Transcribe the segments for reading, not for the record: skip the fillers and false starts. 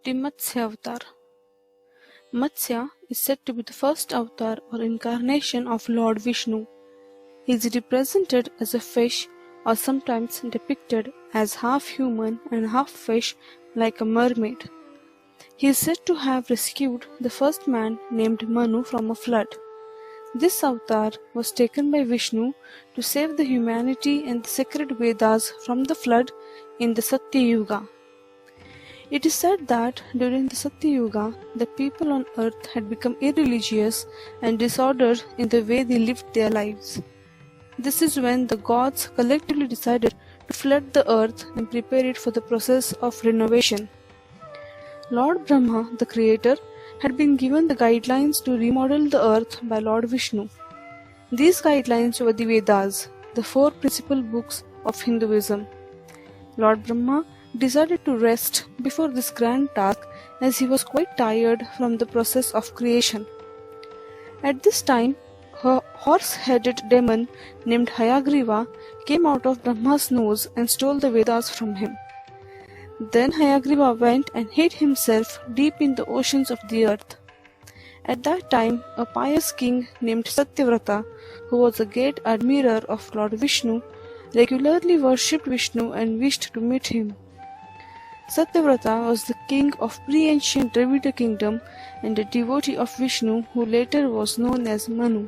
The MatsyaAvtar. Matsya is said to be the first avatar or incarnation of Lord Vishnu. He is represented as a fish or sometimes depicted as half human and half fish like a mermaid. He is said to have rescued the first man named Manu from a flood. This avatar was taken by Vishnu to save the humanity and the sacred Vedas from the flood in the Sata-yuga. It is said that during the Sata-yuga, the people on earth had become irreligious and disordered in the way they lived their lives. This is when the gods collectively decided to flood the earth and prepare it for the process of renovation. Lord Brahma, the creator, had been given the guidelines to remodel the earth by Lord Vishnu. These guidelines were the Vedas, the four principal books of Hinduism. Lord Brahma decided to rest before this grand task as he was quite tired from the process of creation. At this time, a horse-headed demon named Hayagriva came out of Brahma's nose and stole the Vedas from him. Then Hayagriva went and hid himself deep in the oceans of the earth. At that time, a pious king named Satyavrata, who was a great admirer of Lord Vishnu, regularly worshipped Vishnu and wished to meet him. Satyavrata was the king of pre-ancient Dravida kingdom and a devotee of Vishnu who later was known as Manu.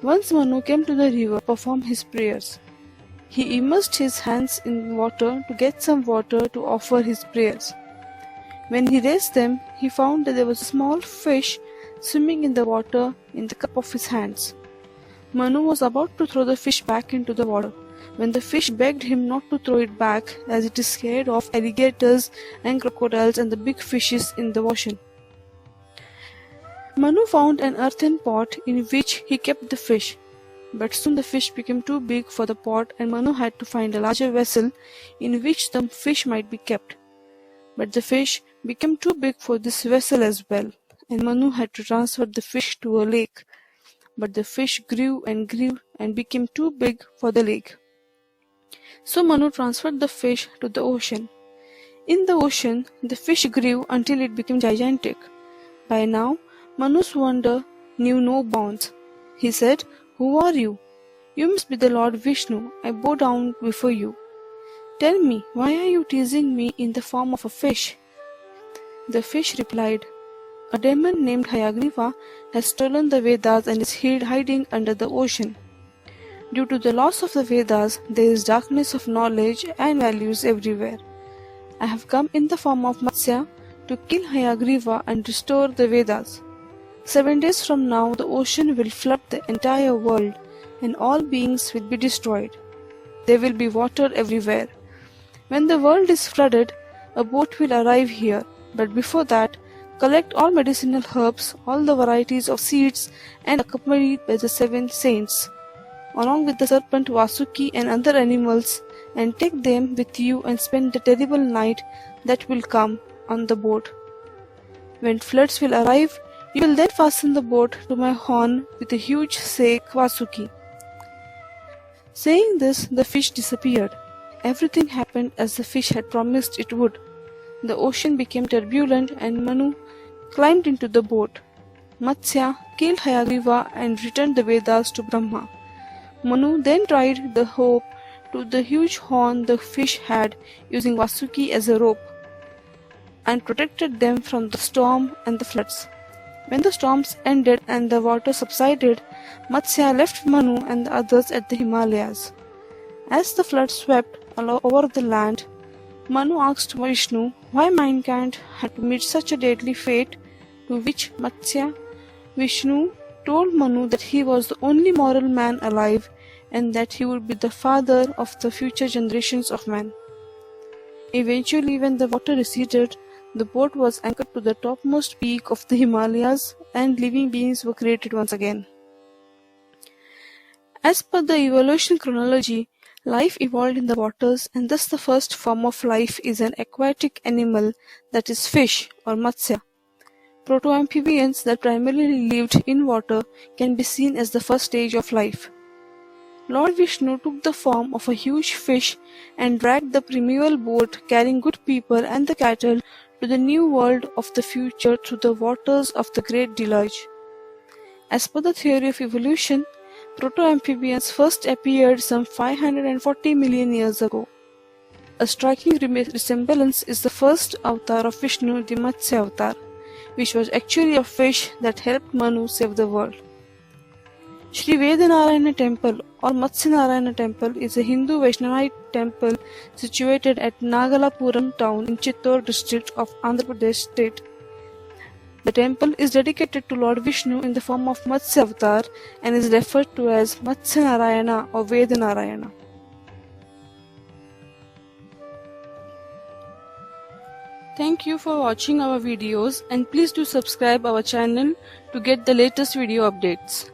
Once Manu came to the river to perform his prayers. He immersed his hands in water to get some water to offer his prayers. When he raised them, he found that there was a small fish swimming in the water in the cup of his hands. Manu was about to throw the fish back into the water, when the fish begged him not to throw it back as it is scared of alligators and crocodiles and the big fishes in the ocean. Manu found an earthen pot in which he kept the fish, but soon the fish became too big for the pot and Manu had to find a larger vessel in which the fish might be kept. But the fish became too big for this vessel as well, and Manu had to transfer the fish to a lake. But the fish grew and became too big for the lake. So Manu transferred the fish to the ocean. In the ocean, the fish grew until it became gigantic. By now, Manu's wonder knew no bounds. He said, "Who are you?" "You must be the Lord Vishnu. I bow down before you." "Tell me, why are you teasing me in the form of a fish?" The fish replied, "A demon named Hayagriva has stolen the Vedas and is hiding under the ocean. Due to the loss of the Vedas, there is darkness of knowledge and values everywhere. I have come in the form of Matsya to kill Hayagriva and restore the Vedas. 7 days from now, the ocean will flood the entire world and all beings will be destroyed. There will be water everywhere. When the world is flooded, a boat will arrive here, but before that, collect all medicinal herbs, all the varieties of seeds, and accompanied by the 7 saints, along with the serpent Vasuki and other animals, and take them with you and spend the terrible night that will come on the boat. When floods will arrive, you will then fasten the boat to my horn with a huge snake Vasuki." Saying this, the fish disappeared. Everything happened as the fish had promised it would. The ocean became turbulent and Manu climbed into the boat. Matsya killed Hayagriva and returned the Vedas to Brahma. Manu then tied the rope to the huge horn the fish had using Vasuki as a rope and protected them from the storm and the floods. When the storms ended and the water subsided, Matsya left Manu and the others at the Himalayas. As the flood swept all over the land, Manu asked Vishnu why mankind had to meet such a deadly fate, to which Vishnu told Manu that he was the only moral man alive and that he would be the father of the future generations of man. Eventually, when the water receded, the boat was anchored to the topmost peak of the Himalayas and living beings were created once again. As per the evolution chronology, life evolved in the waters and thus the first form of life is an aquatic animal, that is fish or Matsya. Proto-amphibians that primarily lived in water can be seen as the first stage of life. Lord Vishnu took the form of a huge fish and dragged the primeval boat carrying good people and the cattle to the new world of the future through the waters of the Great Deluge. As per the theory of evolution, proto-amphibians first appeared some 540 million years ago. A striking resemblance is the first avatar of Vishnu, the MatsyaAvtar, which was actually a fish that helped Manu save the world. Sri Vedanarayana Temple or Matsya Temple is a Hindu Vaishnavite temple situated at Nagalapuram town in Chittor district of Andhra Pradesh state. The temple is dedicated to Lord Vishnu in the form of MatsyaAvtar and is referred to as Matsya or Vedanarayana. Thank you for watching our videos and please do subscribe our channel to get the latest video updates.